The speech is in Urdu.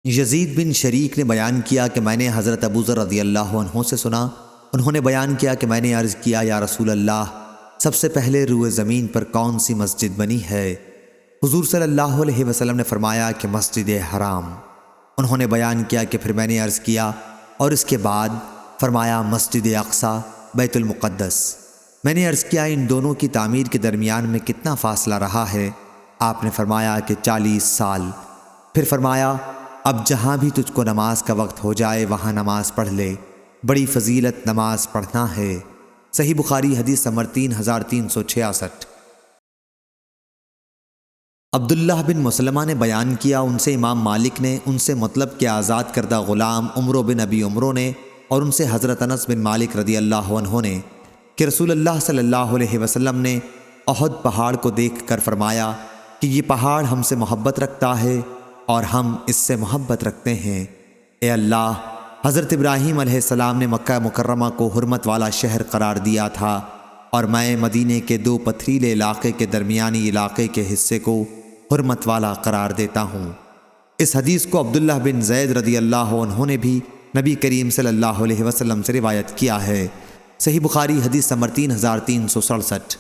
یزید بن شریک نے بیان کیا کہ میں نے حضرت ابو ذر رضی اللہ عنہ سے سنا، انہوں نے بیان کیا کہ میں نے عرض کیا یا رسول اللہ، سب سے پہلے روئے زمین پر کون سی مسجد بنی ہے؟ حضور صلی اللہ علیہ وسلم نے فرمایا کہ مسجد حرام۔ انہوں نے بیان کیا کہ پھر میں نے عرض کیا اور اس کے بعد؟ فرمایا مسجد اقصی، بیت المقدس۔ میں نے عرض کیا ان دونوں کی تعمیر کے درمیان میں کتنا فاصلہ رہا ہے؟ آپ نے فرمایا کہ 40 سال۔ پھر فرمایا اب جہاں بھی تجھ کو نماز کا وقت ہو جائے وہاں نماز پڑھ لے، بڑی فضیلت نماز پڑھنا ہے۔ صحیح بخاری حدیث نمبر 3366۔ عبداللہ بن مسلمہ نے بیان کیا، ان سے امام مالک نے، ان سے مطلب کہ آزاد کردہ غلام عمرو بن ابی عمرو نے، اور ان سے حضرت انس بن مالک رضی اللہ عنہ نے کہ رسول اللہ صلی اللہ علیہ وسلم نے احد پہاڑ کو دیکھ کر فرمایا کہ یہ پہاڑ ہم سے محبت رکھتا ہے اور ہم اس سے محبت رکھتے ہیں۔ اے اللہ، حضرت ابراہیم علیہ السلام نے مکہ مکرمہ کو حرمت والا شہر قرار دیا تھا، اور میں مدینے کے 2 پتھریلے علاقے کے درمیانی علاقے کے حصے کو حرمت والا قرار دیتا ہوں۔ اس حدیث کو عبداللہ بن زید رضی اللہ عنہ نے بھی نبی کریم صلی اللہ علیہ وسلم سے روایت کیا ہے۔ صحیح بخاری حدیث نمبر 3367۔